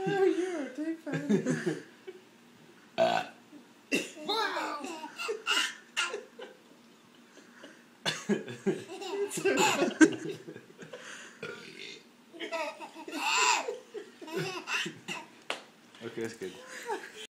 Oh, you're a big fan. Okay, that's good.